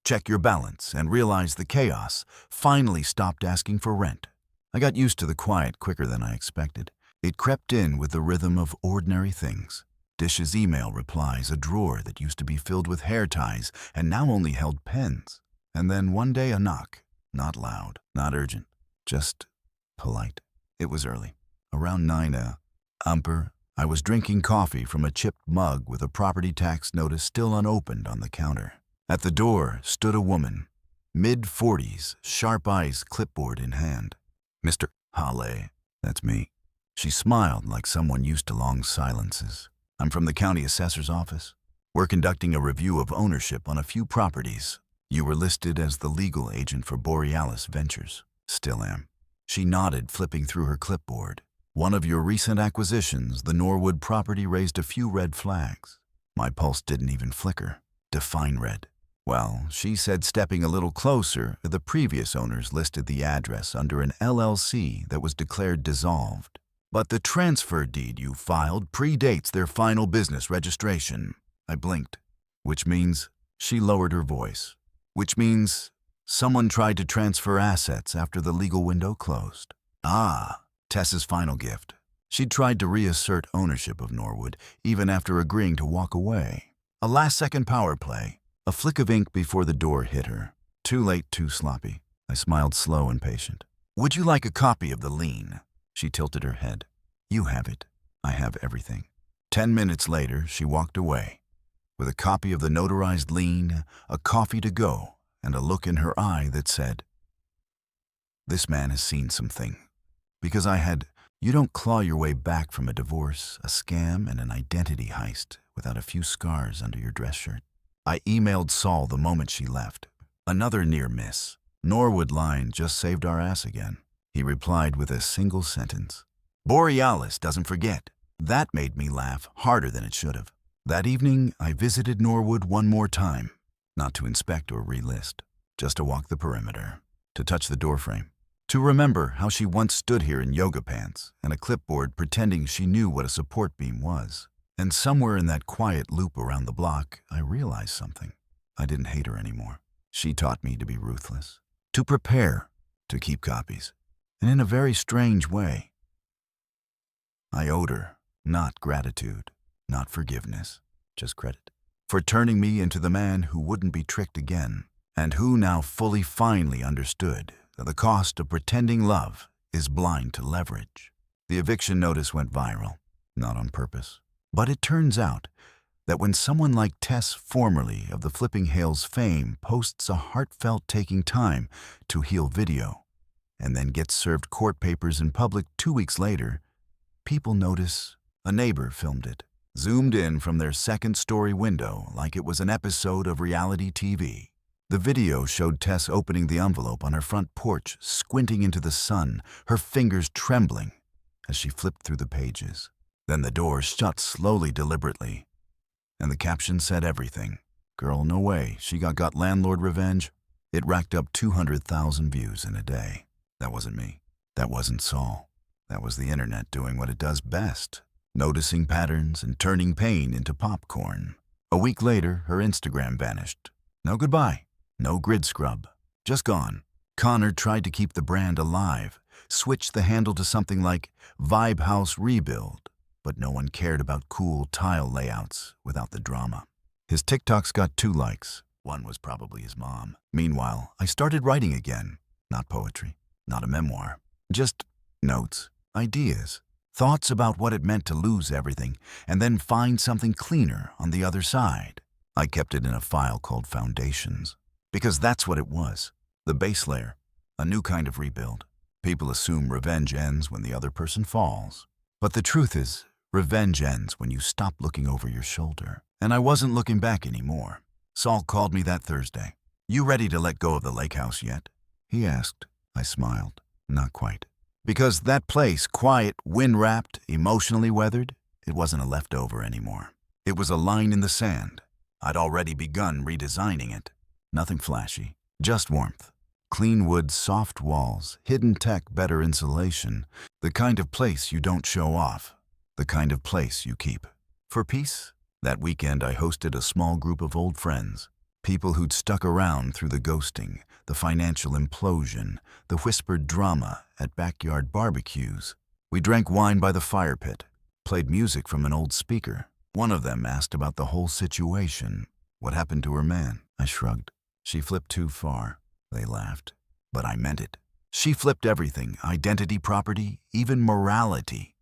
check your balance, and realize the chaos finally stopped asking for rent. I got used to the quiet quicker than I expected. It crept in with the rhythm of ordinary things. Dishes, email replies, a drawer that used to be filled with hair ties and now only held pens. And then one day a knock. Not loud, not urgent, just polite. It was early. Around 9 Umper, I was drinking coffee from a chipped mug with a property tax notice still unopened on the counter. At the door stood a woman, mid-40s, sharp eyes, clipboard in hand. Mr. Halle, that's me. She smiled like someone used to long silences. I'm from the county assessor's office. We're conducting a review of ownership on a few properties. You were listed as the legal agent for Borealis Ventures. Still am. She nodded, flipping through her clipboard. One of your recent acquisitions, the Norwood property, raised a few red flags. My pulse didn't even flicker. Define red. Well, she said, stepping a little closer, the previous owners listed the address under an LLC that was declared dissolved. But the transfer deed you filed predates their final business registration. I blinked. Which means, she lowered her voice. Which means someone tried to transfer assets after the legal window closed. Ah, Tess's final gift. She'd tried to reassert ownership of Norwood, even after agreeing to walk away. A last-second power play. A flick of ink before the door hit her. Too late, too sloppy. I smiled, slow and patient. Would you like a copy of the lien? She tilted her head. You have it. I have everything. 10 minutes later, she walked away, with a copy of the notarized lien, a coffee to go, and a look in her eye that said, this man has seen something. Because you don't claw your way back from a divorce, a scam, and an identity heist without a few scars under your dress shirt. I emailed Saul the moment she left. Another near miss. Norwood line just saved our ass again. He replied with a single sentence. Borealis doesn't forget. That made me laugh harder than it should have. That evening, I visited Norwood one more time. Not to inspect or relist, just to walk the perimeter, to touch the doorframe, to remember how she once stood here in yoga pants and a clipboard pretending she knew what a support beam was. And somewhere in that quiet loop around the block, I realized something. I didn't hate her anymore. She taught me to be ruthless, to prepare, to keep copies. And in a very strange way, I owed her not gratitude, not forgiveness, just credit, for turning me into the man who wouldn't be tricked again, and who now finally understood that the cost of pretending love is blind to leverage. The eviction notice went viral, not on purpose. But it turns out that when someone like Tess, formerly of the Flipping Hales fame, posts a heartfelt taking time to heal video and then gets served court papers in public 2 weeks later, people notice. A neighbor filmed it, zoomed in from their second-story window like it was an episode of reality TV. The video showed Tess opening the envelope on her front porch, squinting into the sun, her fingers trembling as she flipped through the pages. Then the door shut slowly, deliberately, and the caption said everything. Girl, no way, she got landlord revenge. It racked up 200,000 views in a day. That wasn't me. That wasn't Saul. That was the internet doing what it does best, noticing patterns and turning pain into popcorn. A week later, her Instagram vanished. No goodbye, no grid scrub, just gone. Connor tried to keep the brand alive, switched the handle to something like Vibe House Rebuild, but no one cared about cool tile layouts without the drama. His TikToks got 2 likes. One was probably his mom. Meanwhile, I started writing again. Not poetry, not a memoir. Just notes, ideas, thoughts about what it meant to lose everything and then find something cleaner on the other side. I kept it in a file called Foundations, because that's what it was. The base layer, a new kind of rebuild. People assume revenge ends when the other person falls. But the truth is, revenge ends when you stop looking over your shoulder. And I wasn't looking back anymore. Saul called me that Thursday. You ready to let go of the lake house yet? He asked. I smiled. Not quite. Because that place, quiet, wind-wrapped, emotionally weathered, it wasn't a leftover anymore. It was a line in the sand. I'd already begun redesigning it. Nothing flashy, just warmth. Clean wood, soft walls, hidden tech, better insulation. The kind of place you don't show off. The kind of place you keep. For peace, that weekend I hosted a small group of old friends. People who'd stuck around through the ghosting, the financial implosion, the whispered drama at backyard barbecues. We drank wine by the fire pit, played music from an old speaker. One of them asked about the whole situation. What happened to her man? I shrugged. She flipped too far. They laughed. But I meant it. She flipped everything, identity, property, even morality,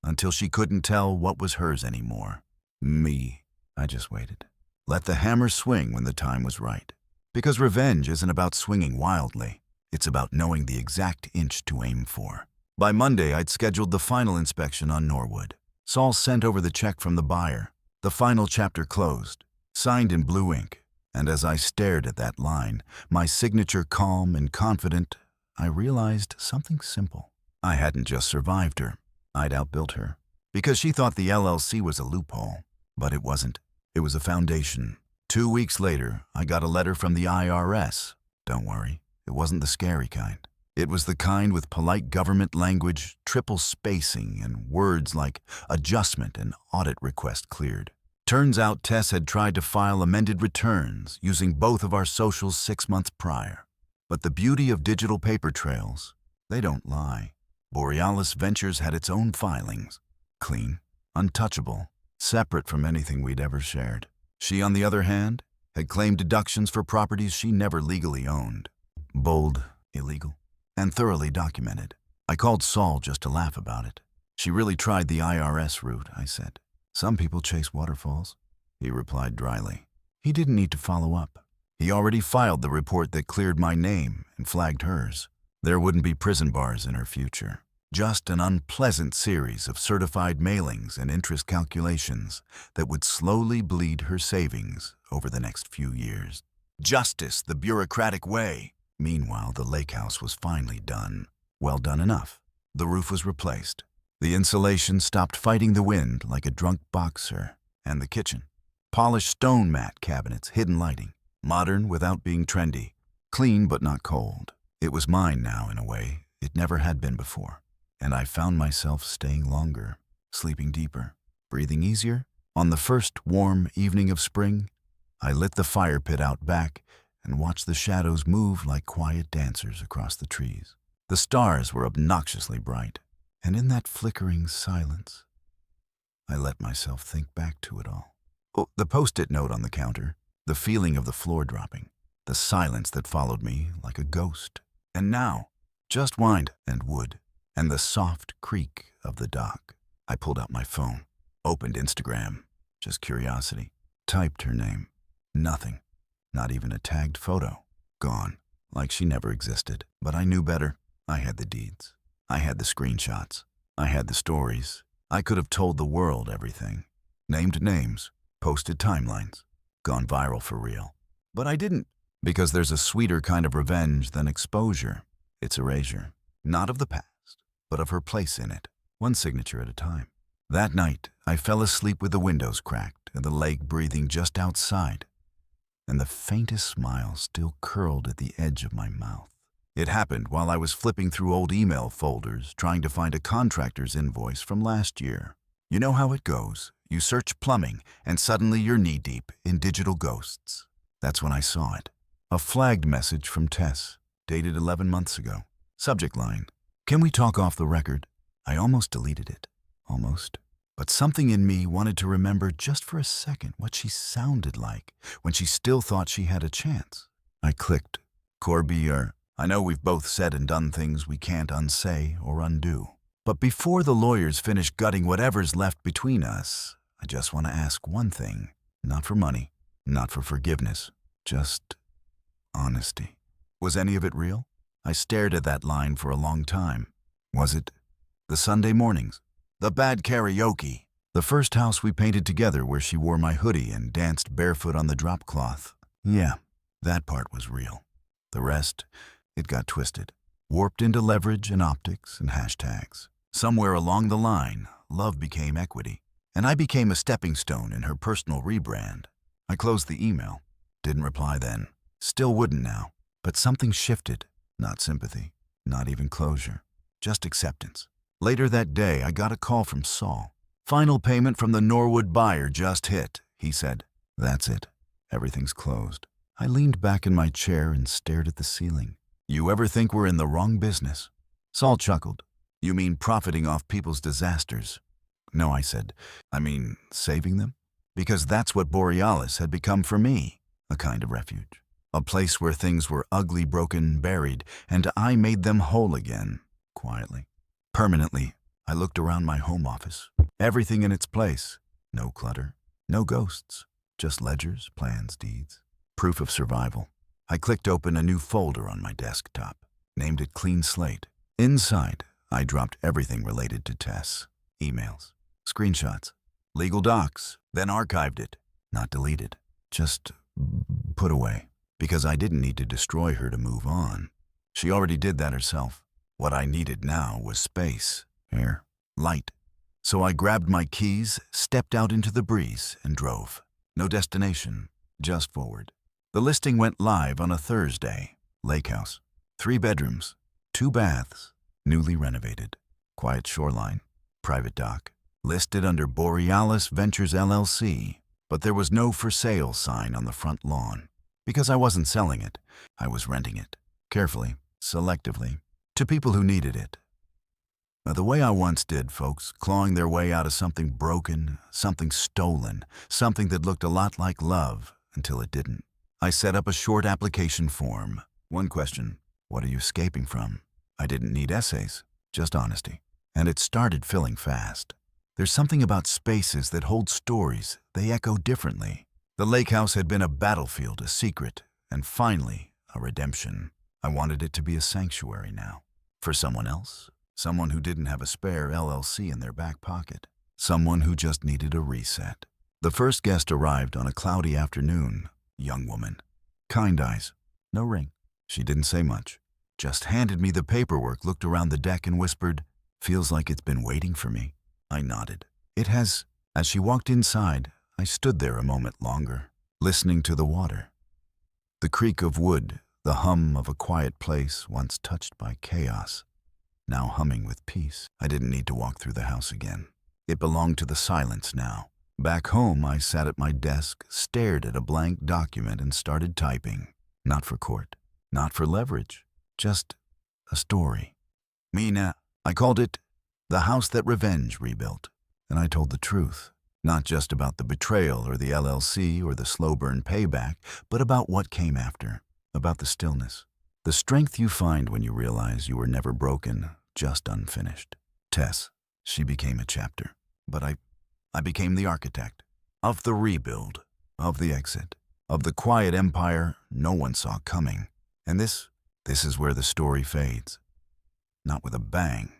until she couldn't tell what was hers anymore. Me. I just waited. Let the hammer swing when the time was right. Because revenge isn't about swinging wildly. It's about knowing the exact inch to aim for. By Monday, I'd scheduled the final inspection on Norwood. Saul sent over the check from the buyer. The final chapter closed, signed in blue ink. And as I stared at that line, my signature calm and confident, I realized something simple. I hadn't just survived her. I'd outbuilt her. Because she thought the LLC was a loophole. But it wasn't. It was a foundation. 2 weeks later, I got a letter from the IRS. Don't worry, it wasn't the scary kind. It was the kind with polite government language, triple spacing, and words like adjustment and audit request cleared. Turns out Tess had tried to file amended returns using both of our socials 6 months prior. But the beauty of digital paper trails, they don't lie. Borealis Ventures had its own filings. Clean, untouchable, separate from anything we'd ever shared. She, on the other hand, had claimed deductions for properties she never legally owned. Bold, illegal, and thoroughly documented. I called Saul just to laugh about it. She really tried the IRS route, I said. Some people chase waterfalls, he replied dryly. He didn't need to follow up. He already filed the report that cleared my name and flagged hers. There wouldn't be prison bars in her future. Just an unpleasant series of certified mailings and interest calculations that would slowly bleed her savings over the next few years. Justice the bureaucratic way. Meanwhile, the lake house was finally done. Well done enough. The roof was replaced. The insulation stopped fighting the wind like a drunk boxer. And the kitchen. Polished stone mat cabinets, hidden lighting. Modern without being trendy. Clean but not cold. It was mine now in a way it never had been before. And I found myself staying longer, sleeping deeper, breathing easier. On the first warm evening of spring, I lit the fire pit out back and watched the shadows move like quiet dancers across the trees. The stars were obnoxiously bright, and in that flickering silence, I let myself think back to it all. Oh, the post-it note on the counter, the feeling of the floor dropping, the silence that followed me like a ghost. And now, just wind and wood, and the soft creak of the dock. I pulled out my phone, opened Instagram, just curiosity, typed her name. Nothing, not even a tagged photo. Gone, like she never existed. But I knew better. I had the deeds. I had the screenshots. I had the stories. I could have told the world everything. Named names, posted timelines, gone viral for real. But I didn't, because there's a sweeter kind of revenge than exposure. It's erasure, not of the past, but of her place in it, one signature at a time. That night, I fell asleep with the windows cracked and the lake breathing just outside, and the faintest smile still curled at the edge of my mouth. It happened while I was flipping through old email folders trying to find a contractor's invoice from last year. You know how it goes. You search plumbing, and suddenly you're knee-deep in digital ghosts. That's when I saw it. A flagged message from Tess, dated 11 months ago. Subject line, "Can we talk off the record?" I almost deleted it. Almost. But something in me wanted to remember just for a second what she sounded like when she still thought she had a chance. I clicked. Corby, I know we've both said and done things we can't unsay or undo. But before the lawyers finish gutting whatever's left between us, I just want to ask one thing. Not for money, not for forgiveness, just honesty. Was any of it real? I stared at that line for a long time. Was it the Sunday mornings? The bad karaoke? The first house we painted together where she wore my hoodie and danced barefoot on the drop cloth? Yeah, that part was real. The rest, it got twisted. warped into leverage and optics and hashtags. Somewhere along the line, love became equity, and I became a stepping stone in her personal rebrand. I closed the email. Didn't reply then. Still wouldn't now. But something shifted. Not sympathy, not even closure, just acceptance. Later that day, I got a call from Saul. Final payment from the Norwood buyer just hit, he said. That's it. Everything's closed. I leaned back in my chair and stared at the ceiling. You ever think we're in the wrong business? Saul chuckled. You mean profiting off people's disasters? No, I said. I mean, saving them? Because that's what Borealis had become for me, a kind of refuge. A place where things were ugly, broken, buried, and I made them whole again, quietly. Permanently, I looked around my home office. Everything in its place. No clutter, no ghosts, just ledgers, plans, deeds. Proof of survival. I clicked open a new folder on my desktop, named it Clean Slate. Inside, I dropped everything related to Tess. Emails, screenshots, legal docs, then archived it. Not deleted, just put away. Because I didn't need to destroy her to move on. She already did that herself. What I needed now was space, air, light. So I grabbed my keys, stepped out into the breeze, and drove. No destination, just forward. The listing went live on a Thursday. Lake house, 3 bedrooms, 2 baths, newly renovated. Quiet shoreline, private dock. Listed under Borealis Ventures LLC, but there was no for sale sign on the front lawn. Because I wasn't selling it, I was renting it, carefully, selectively, to people who needed it. The way I once did, folks, clawing their way out of something broken, something stolen, something that looked a lot like love until it didn't. I set up a short application form. One question, what are you escaping from? I didn't need essays, just honesty. And it started filling fast. There's something about spaces that hold stories, they echo differently. The lake house had been a battlefield, a secret, and finally, a redemption. I wanted it to be a sanctuary now. For someone else. Someone who didn't have a spare LLC in their back pocket. Someone who just needed a reset. The first guest arrived on a cloudy afternoon. Young woman. Kind eyes. No ring. She didn't say much. Just handed me the paperwork, looked around the deck and whispered, "Feels like it's been waiting for me." I nodded. It has. As she walked inside, I stood there a moment longer, listening to the water. The creak of wood, the hum of a quiet place once touched by chaos, now humming with peace. I didn't need to walk through the house again. It belonged to the silence now. Back home, I sat at my desk, stared at a blank document and started typing. Not for court, not for leverage, just a story. Mina, I called it The House That Revenge Rebuilt. And I told the truth. Not just about the betrayal or the LLC or the slow burn payback, but about what came after, about the stillness, the strength you find when you realize you were never broken, just unfinished. Tess, she became a chapter, but I became the architect of the rebuild, of the exit, of the quiet empire no one saw coming. And this is where the story fades. Not with a bang,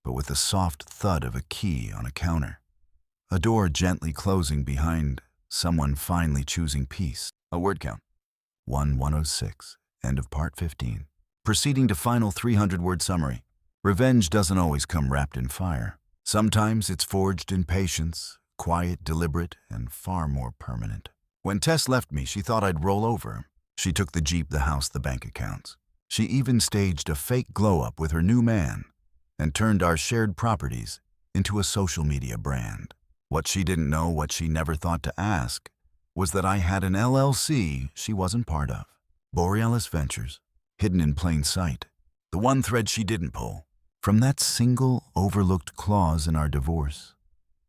but with the soft thud of a key on a counter. A door gently closing behind someone finally choosing peace. A word count. 106. End of part 15. Proceeding to final 300-word summary. Revenge doesn't always come wrapped in fire. Sometimes it's forged in patience, quiet, deliberate, and far more permanent. When Tess left me, she thought I'd roll over. She took the Jeep, the house, the bank accounts. She even staged a fake glow-up with her new man and turned our shared properties into a social media brand. What she didn't know, what she never thought to ask, was that I had an LLC she wasn't part of. Borealis Ventures, hidden in plain sight. The one thread she didn't pull. From that single, overlooked clause in our divorce,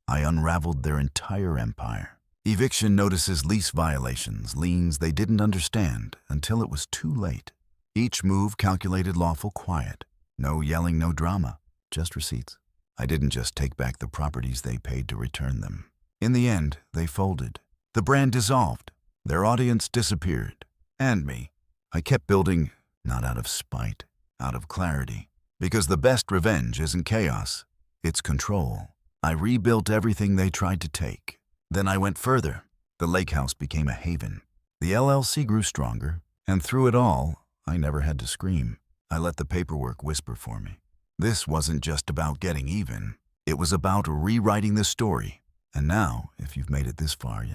I unraveled their entire empire. Eviction notices, lease violations, liens they didn't understand until it was too late. Each move calculated, lawful, quiet. No yelling, no drama, just receipts. I didn't just take back the properties they paid to return them. In the end, they folded. The brand dissolved. Their audience disappeared. And me. I kept building, not out of spite, out of clarity. Because the best revenge isn't chaos, it's control. I rebuilt everything they tried to take. Then I went further. The lake house became a haven. The LLC grew stronger, and through it all, I never had to scream. I let the paperwork whisper for me. This wasn't just about getting even. It was about rewriting the story. And now, if you've made it this far,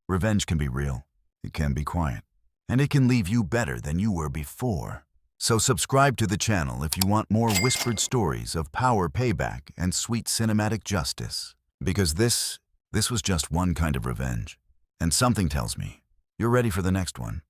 revenge can be real. It can be quiet. And it can leave you better than you were before. So subscribe to the channel if you want more whispered stories of power payback and sweet cinematic justice. Because this was just one kind of revenge. And something tells me you're ready for the next one.